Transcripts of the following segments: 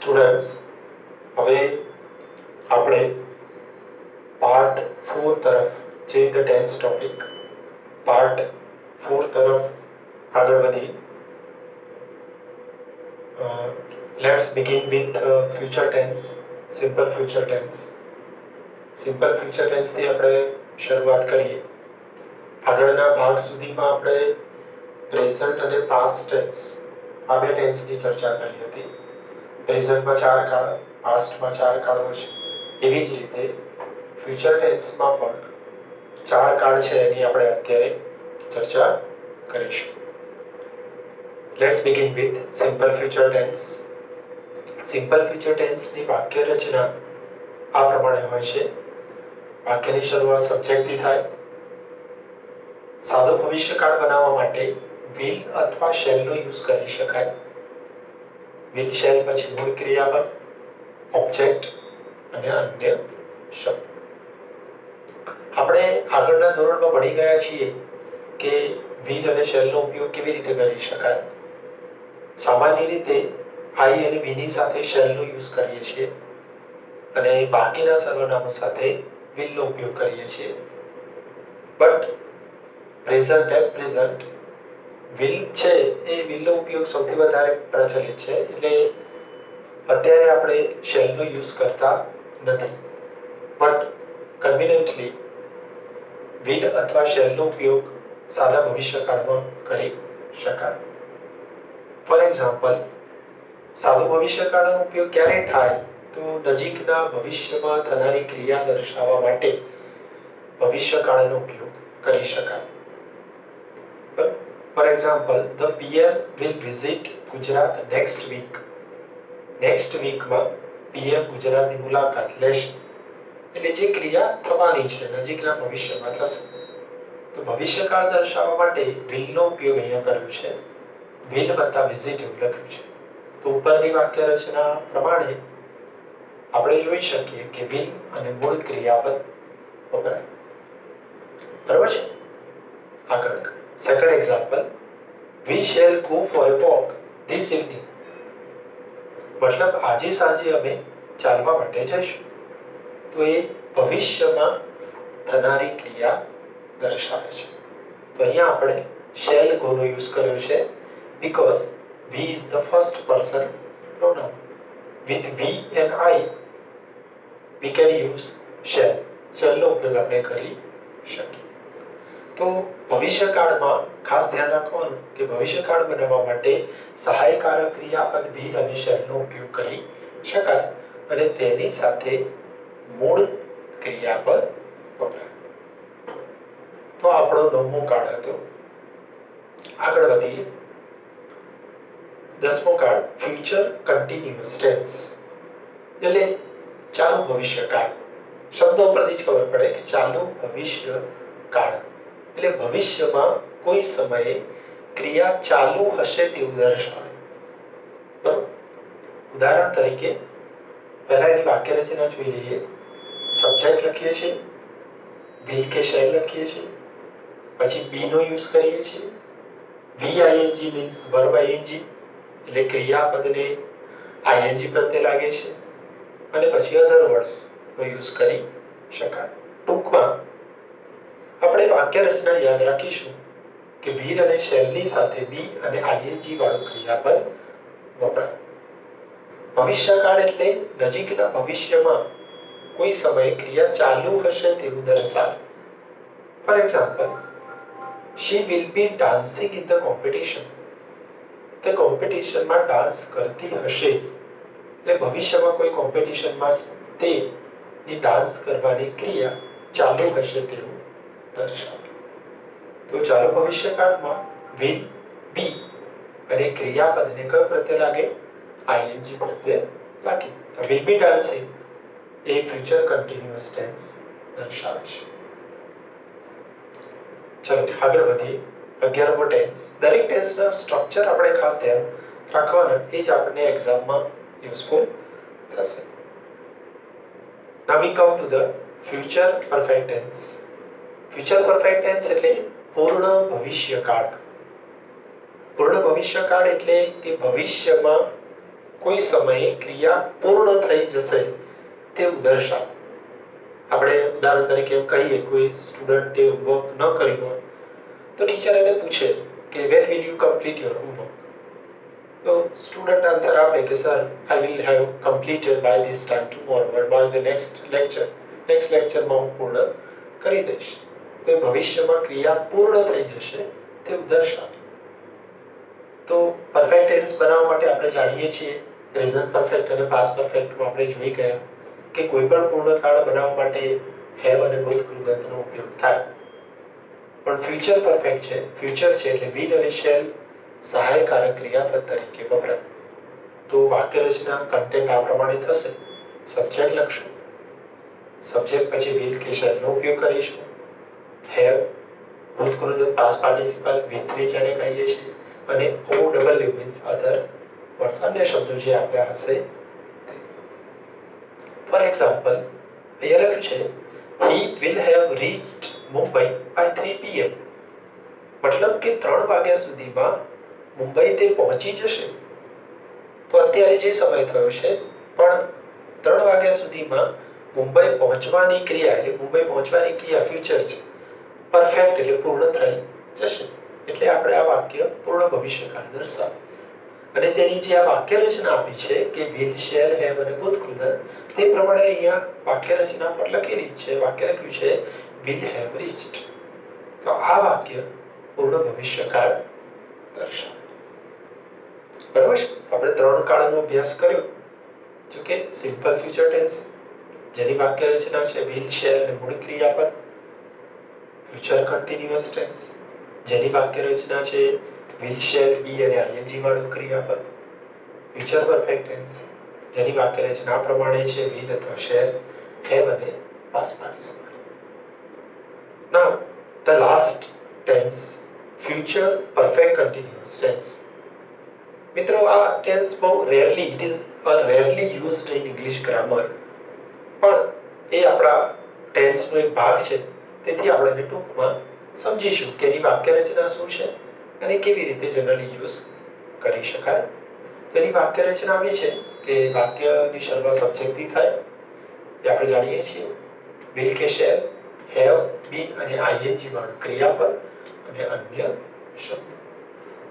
Students, હવે આપણે part 4 તરફ જે ધ ટેન્સ ટોપિક પાર્ટ 4 તરફ આગળ વધી. Let's begin with future tense, simple future tense. Simple future ટેન્સથી આપણે શરૂઆત કરીએ. આગળના ભાગ સુધીમાં આપણે પ્રેઝન્ટ અને પાસ્ટ ટેન્સ આ બે ટેન્સની ચર્ચા કરી હતી. પ્રેઝન્ટમાં 4 કાળ, પાસ્ટમાં 4 કાળ હોય છે. એવી જ રીતે ફ્યુચર ટેન્સમાં પણ 4 કાળ છે, એની આપણે અત્યારે ચર્ચા કરીશું. Let's begin with simple future tense. Simple future ટેન્સની વાક્ય રચના આ પ્રમાણે હોય છે. વાક્યની શરૂઆત સબ્જેક્ટથી થાય. સાદો ભવિષ્યકાળ બનાવવા માટે will અથવા shall નો યુઝ કરી શકાય. will shall પછી મૂળ ક્રિયાપદ, ઓબ્જેક્ટ અને અન્ય શબ્દ. આપણે આગળના ધોરણમાં ભણી ગયા છીએ કે will અને shall નો ઉપયોગ કેવી રીતે કરી શકાય. સામાન્ય રીતે I અને be ની સાથે shall નો યુઝ કરીએ છીએ અને બાકીના સર્વનામો સાથે will નો ઉપયોગ કરીએ છીએ. But present at present will છે એ will નો ઉપયોગ સૌથી વધારે પ્રચલિત છે, એટલે અત્યારે આપણે shall નો યુઝ કરતા નથી. બટ કન્વિનિયન્ટલી will અથવા shall નો ઉપયોગ સાદા ભવિષ્યકાળમાં કરી શકાય. ફોર એક્ઝામ્પલ, સાદો ભવિષ્યકાળનો ઉપયોગ ક્યારે થાય તો નજીકના ભવિષ્યમાં થનારી ક્રિયા દર્શાવવા માટે ભવિષ્યકાળનો ઉપયોગ કરી શકાય. For example, the PM will visit Gujarat next week. Next week માં PM ગુજરાતની મુલાકાત લેશે. એટલે જે ક્રિયા થવાની છે નજીકના ભવિષ્યમાં થશે. તો ભવિષ્યકાળ દર્શાવવા માટે will નો ઉપયોગ અહીંયા કર્યો છે. will વત્તા visit એવું લખ્યું છે. તો ઉપરની વાક્ય રચના પ્રમાણે આપણે જોઈ શકીએ કે will અને મૂળ ક્રિયાપદ વપરાય. બરાબર છે? આગળ second example, we shall go for a walk this evening. મતલબ આજે સાંજે અમે ચાલવા માટે જઈશું. તો એ ભવિષ્યમાં થનારી ક્રિયા દર્શાવે છે. તો અહીંયા આપણે shall go નો યુઝ કર્યો છે because we is the first person pronoun. With we and I we can use shall. shall નો ઉપયોગ આપણે કરી શકીએ. તો ભવિષ્યકાળમાં ખાસ ધ્યાન રાખવાનું કે ભવિષ્યકાળ બનાવવા માટે સહાયકારક ક્રિયાપદ will અને shall નો ઉપયોગ કરી શકાય અને તેની સાથે મૂળ ક્રિયાપદ વપરાય. તો આપણો 9મો કાળ હતો. આગળ વધીએ. 10મો કાળ ફ્યુચર કન્ટિન્યુઅસ ટેન્સ, એટલે ચાલુ ભવિષ્યકાળ. શબ્દો પરથી જ ખબર પડે કે ચાલુ ભવિષ્યકાળ એટલે ભવિષ્યમાં કોઈ સમયે ક્રિયા ચાલુ હશે તેવું દર્શાવે. બરાબર? ઉદાહરણ તરીકે પહેલા એની વાક્ય રચના જોઈ લઈએ. સબ્જેક્ટ લખીએ છીએ, will કે shall લખીએ છીએ, પછી be નો યુઝ કરીએ છીએ. VING મીન્સ વર્બ ING એટલે ક્રિયાપદને ING પ્રત્યે લાગે છે અને પછી અધર વર્ડ્સ નો યુઝ કરી શકાય. ટૂંકમાં આપણે વાક્ય રચના યાદ રાખીશું કે will અને shall ની સાથે be અને ING વાળું ક્રિયાપદ વપરાય. ભવિષ્યકાળ એટલે નજીકના ભવિષ્યમાં કોઈ સમયે ક્રિયા ચાલુ હશે તેવું દર્શાવે. For example, she will be dancing in the competition. તે કોમ્પિટિશનમાં ડાન્સ કરતી હશે એટલે ભવિષ્યમાં કોઈ કોમ્પિટિશનમાં તેની ડાન્સ કરવાની ક્રિયા ચાલુ હશે તેવું દર્શાવે. તો ચાલુ ભવિષ્યકાળમાં will, be અને ક્રિયાપદને કયો પ્રત્યે લાગે? ING પ્રત્યે લાગે. તો will be dancing એ ફ્યુચર કન્ટિન્યુઅસ ટેન્સ દર્શાવે છે. ચલો આગળ વધીએ. 11મો ટેન્સ. દરેક ટેન્સના સ્ટ્રક્ચર આપણે ખાસ ધ્યાન રાખવાના, એ જ આપણને એક્ઝામમાં યુઝફુલ થશે. Now we come to the future perfect tense. Future perfect tense એટલે પૂર્ણ ભવિષ્યકાળ. પૂર્ણ ભવિષ્યકાળ એટલે કે ભવિષ્યમાં કોઈ સમયે ક્રિયા પૂર્ણ થઈ જશે તેવું દર્શાવો. આપણે ઉદાહરણ તરીકે એમ કહીએ કોઈ સ્ટુડન્ટે હોમવર્ક ન કર્યું હોય તો ટીચર એને પૂછે કે when will you complete your homework. તો સ્ટુડન્ટ આન્સર આપે કે sir I will have completed by this time tomorrow or by the next લેક્ચરમાં હું પૂર્ણ કરી દઈશ. તો ભવિષ્યમાં ક્રિયા પૂર્ણ થઈ જશે તેવું દર્શાવે. તો પરફેક્ટ ટેન્સ બનાવવા માટે આપણે જાણીએ છીએ પ્રેઝન્ટ પરફેક્ટ અને પાસ્ટ પરફેક્ટમાં આપણે જોઈ ગયા કે કોઈ પણ પૂર્ણકાળ બનાવવા માટે હેવ અને ભૂતકૃદંતનો ઉપયોગ થાય. પણ ફ્યુચર પરફેક્ટ છે, ફ્યુચર છે એટલે વિલ અને શેલ સહાયકારક ક્રિયાપદ તરીકે વપરાય. તો વાક્ય રચના કન્ટેન્ટ આ પ્રમાણે થશે. સબ્જેક્ટ લખશું, સબ્જેક્ટ પછી વિલ કે શેલનો ઉપયોગ કરીશું. હેવ ભૂતકૃદંત પાસ્ટ પાર્ટિસિપલ V3 જેને કહીએ છીએ અને OW મીન્સ અધર વર્ડ્સ અન્ય શબ્દો જે આપ્યા હશે. ફોર એક્ઝામ્પલ અહીંયા લખ્યું છે he will have reached Mumbai by 3 PM. મતલબ કે 3 વાગ્યા સુધીમાં મુંબઈ તે પહોંચી જશે. તો અત્યારે જે સમય થયો છે પણ 3 વાગ્યા સુધીમાં મુંબઈ પહોંચવાની ક્રિયા એટલે મુંબઈ પહોંચવાની ક્રિયા ફ્યુચર છે. પરફેક્ટ એટલે પૂર્ણ થઈ જશે. એટલે આપણે આ વાક્ય પૂર્ણ ભવિષ્યકાળ દર્શાવે. અને તેની જે આ વાક્ય રચના આપી છે કે વિલ શેલ હેવ અને ભૂતકૃદંત તે પ્રમાણે અહીંયા વાક્ય રચના પર લખેલી છે. વાક્ય લખ્યું છે વિલ હેવ રીચ્ડ. તો આ વાક્ય પૂર્ણ ભવિષ્યકાળ દર્શાવે. બરાબર છે. આપણે 3 કાળનો અભ્યાસ કર્યો. જો કે સિમ્પલ ફ્યુચર ટેન્સ જેની વાક્ય રચના છે વિલ શેલ અને મૂળ ક્રિયાપદ. ફ્યુચર કન્ટિન્યુઅસ ટેન્સ જેની વાક્ય રચના છે will shall be અને ing વાળું ક્રિયાપદ. ફ્યુચર પરફેક્ટ ટેન્સ જેની વાક્ય રચના આ પ્રમાણે છે will અથવા shall, have અને past participle. Now the last tense future perfect continuous tense. મિત્રો આ ટેન્સ બહુ rarely it is a rarely used in English grammar. પણ એ આપણા ટેન્સનો એક ભાગ છે તેથી આપણે એને ટૂંકમાં સમજીશું કે એની વાક્ય રચના શું છે અને કેવી રીતે જનરલી યુઝ કરી શકાય. તેની વાક્ય રચના આવી છે કે વાક્યની શરૂઆત સબ્જેક્ટથી થાય. જે આપણે જાણીએ છીએ will કે shall, have, been અને ing વાળું ક્રિયાપદ અને અન્ય શબ્દો.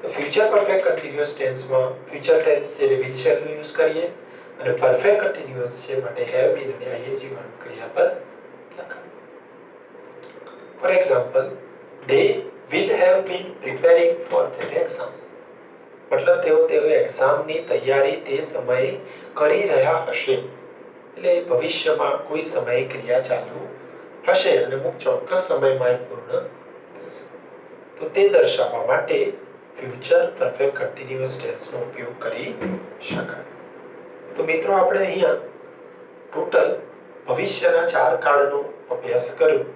તો ફ્યુચર પરફેક્ટ કન્ટિન્યુઅસ ટેન્સમાં ફ્યુચર ટેન્સ છે એટલે will shall નો યુઝ કરીએ અને પરફેક્ટ કન્ટિન્યુઅસ છે માટે have, been અને ing વાળું ક્રિયાપદ લખાય. For example they will have been preparing for their exam. મતલબ તેઓ એક્ઝામની તૈયારી તે સમયે કરી રહ્યા હશે. એટલે ભવિષ્યમાં કોઈ સમયે ક્રિયા ચાલુ હશે અને અમુક ચોક્કસ સમયમાં પૂર્ણ થશે. તો તે દર્શાવવા માટે ફ્યુચર પરફેક્ટ કન્ટિન્યુઅસ ટેન્સનો ઉપયોગ કરી શકાય. તો મિત્રો આપણે અહીંયા ટોટલ ભવિષ્યના 4 કાળનો અભ્યાસ કર્યો.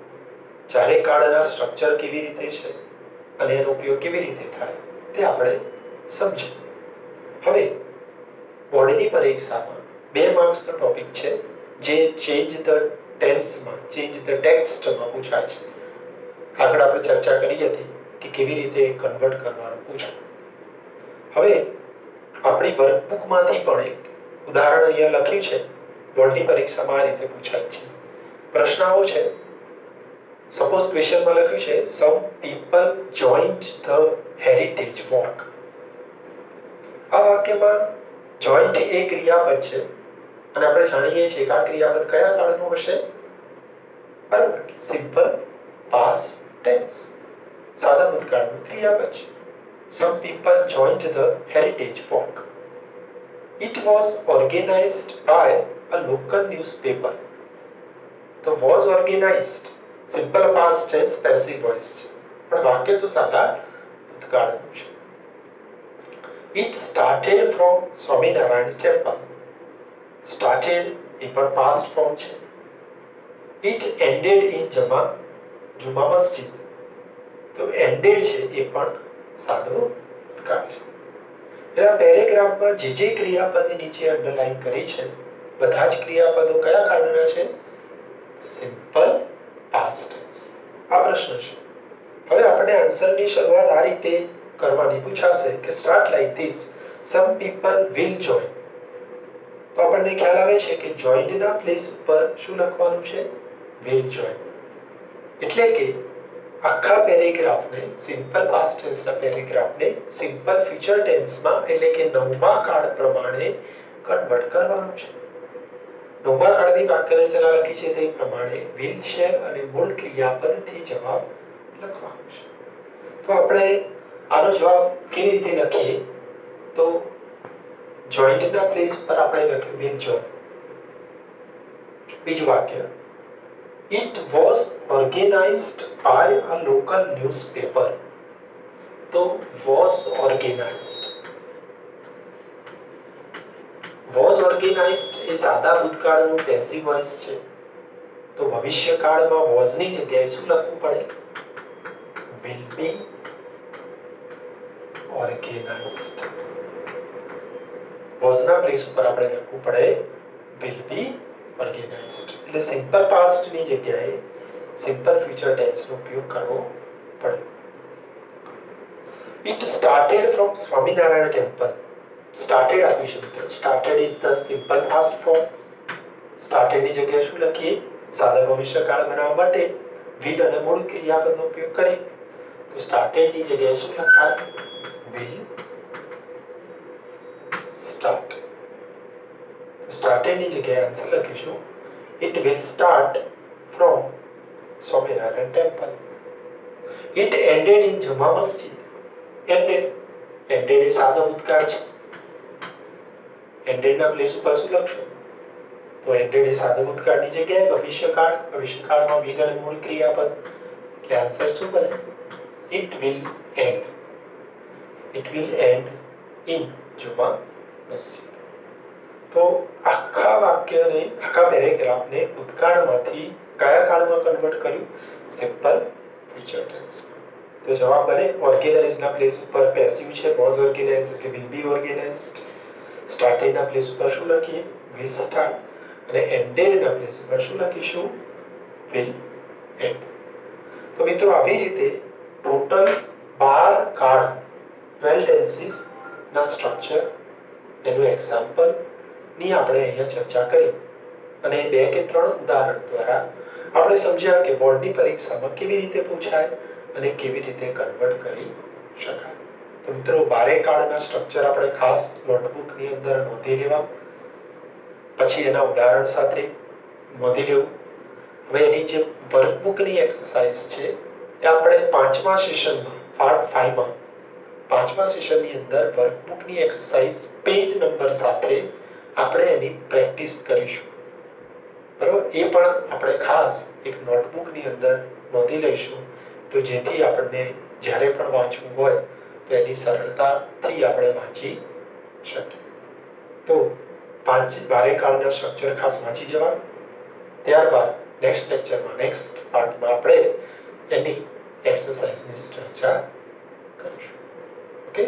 ચારે કાળના સ્ટ્રક્ચર કેવી રીતે છે અને એનો ઉપયોગ કેવી રીતે થાય તે આપણે સમજ્યું. હવે બોર્ડની પરીક્ષામાં 2 માર્ક્સનો ટોપિક છે જે ચેન્જ ધ ટેન્સમાં ચેન્જ ધ ટેક્સ્ટમાં પૂછાય છે. આગળ આપણે ચર્ચા કરી હતી કે કેવી રીતે કન્વર્ટ કરવાનું પૂછાય. હવે આપણી વર્કબુકમાંથી પણ એક ઉદાહરણ અહીંયા લખ્યું છે. બોર્ડની પરીક્ષામાં આ રીતે પૂછાય છે. પ્રશ્ન આવો છે. સપોઝ ક્વેશ્ચનમાં લખ્યું છે some people joined the heritage walk. આ વાક્યમાં joint એ ક્રિયાપદ છે અને આપણે જાણીએ છીએ કે આ ક્રિયાપદ કયા કાળનું હશે? બરાબર, સિમ્પલ પાસ્ટ ટેન્સ સાદા ભૂતકાળનું ક્રિયાપદ છે. some people joined the heritage walk. It was organized by a local newspaper. The was organized simple past tense passive voice છે પણ વાક્ય તો સાદા ભૂતકાળનું છે. It started from Swaminarayan temple. Started એ પણ પાસ્ટ ફોર્મ છે. It ended in Jama Masjid. તો એન્ડેડ છે એ પણ સાદો ભૂતકાળ છે. એટલે આ પેરેગ્રાફમાં જે ક્રિયાપદની નીચે અંડરલાઈન કરી છે બધા જ ક્રિયાપદો કયા કાળના છે? Simple past tense. આ પ્રશ્ન છે. હવે આપણે આન્સરની શરૂઆત આ રીતે કરવાની પૂછાશે કે start like this. Some people will join. તો આપણને ખ્યાલ આવે છે કે જોઈન્ટના પ્લેસ ઉપર શું લખવાનું છે? Will join. એટલે કે આખા પેરેગ્રાફને સિમ્પલ પાસ્ટ ટેન્સના પેરેગ્રાફને સિમ્પલ ફ્યુચર ટેન્સમાં એટલે કે નવમા કાળ પ્રમાણે કન્વર્ટ કરવાનું છે. નવમા કાળની વાક્યરચના લખી છે તે પ્રમાણે વિલ શેર અને મૂળ ક્રિયાપદથી જવાબ લખવાનો છે. તો આપણે આનો જવાબ કેવી રીતે લખીએ? તો જોઈન્ટના પ્લેસ પર આપણે લખ્યું વિલ જોઈન. બીજું વાક્ય, It was organized by a local newspaper. તો was organized. Was organized એ સાદા ભૂતકાળનું પેસિવ વોઇસ છે. તો ભવિષ્યકાળમાં was ની જગ્યાએ શું લખવું પડે? will be organized. was ના પ્લેસ ઉપર આપણે લખવું પડે will be organized. એટલે સિમ્પલ પાસ્ટ ની જગ્યાએ સિમ્પલ ફ્યુચર ટેન્સ નો ઉપયોગ કરવો પડે. It started from Swaminarayan temple. Started આપ્યું છે મિત્રો. Started is the simple past form. Started ની જગ્યાએ શું લખીએ? સાદા ભવિષ્યકાળ બનાવવા માટે will અને મૂળ ક્રિયાપદનો ઉપયોગ કરી. તો સ્ટાર્ટેડ ની જગ્યાએ શું લખાય? will start. સ્ટાર્ટેડ ની જગ્યાએ આન્સર લખીશું It will start from Swaminarayan temple. It ended in Juma Masjid. Ended એ સાદો ભૂતકાળ છે. ended ના પ્લેસ ઉપર શું લખશું? તો ended એ સાદો ભૂતકાળની જગ્યાએ ભવિષ્યકાળમાં will અને મૂળ ક્રિયાપદ. એટલે આન્સર શું બને? It will end. It will end in Juma Masjid. તો આખા વાક્યને આખા પેરેગ્રાફને ભૂતકાળમાંથી કયા કાળમાં કન્વર્ટ કર્યું? સિમ્પલ ફ્યુચર ટેન્સમાં. તો જવાબ બને ઓર્ગેનાઇઝના પ્લેસ ઉપર પેસિવ છે was organized એટલે will be organized. સ્ટાર્ટેડના પ્લેસ ઉપર શું લખીએ? will start. અને એન્ડેડના પ્લેસ ઉપર શું લખીશું? will end. તો મિત્રો આવી રીતે ટોટલ 12 કાળ 12 ટેન્સીસ ના સ્ટ્રક્ચર એનું એક્ઝામ્પલ ની આપણે અહીંયા ચર્ચા કરી અને 2 કે 3 ઉદાહરણ દ્વારા આપણે સમજ્યા કે બોર્ડની પરીક્ષામાં કેવી રીતે પૂછાય અને કેવી રીતે કન્વર્ટ કરી શકાય. તો મિત્રો 12 કાળના સ્ટ્રક્ચર આપણે ખાસ નોટબુકની અંદર નોંધી લેવા, પછી એના ઉદાહરણ સાથે નોંધી લેવું. હવે એની જે વર્કબુકની એક્સરસાઇઝ છે એ આપણે 5મા સેશનમાં પાર્ટ 5 માં 5મા સેશનની અંદર વર્કબુકની એક્સરસાઇઝ પેજ નંબર સાથે આપણે એની પ્રેક્ટિસ કરીશું. બરાબર? એ પણ આપણે ખાસ એક નોટબુકની અંદર નોંધી લઈશું તો જેથી આપણને જ્યારે પણ વાંચવું હોય તો એની સરળતાથી આપણે વાંચી શકીએ. તો 12 કાળના સ્ટ્રક્ચર ખાસ વાંચી જવા. ત્યારબાદ નેક્સ્ટ લેક્ચરમાં નેક્સ્ટ પાર્ટમાં આપણે એની એક્સરસાઇઝની ચર્ચા કરીશું. ઓકે.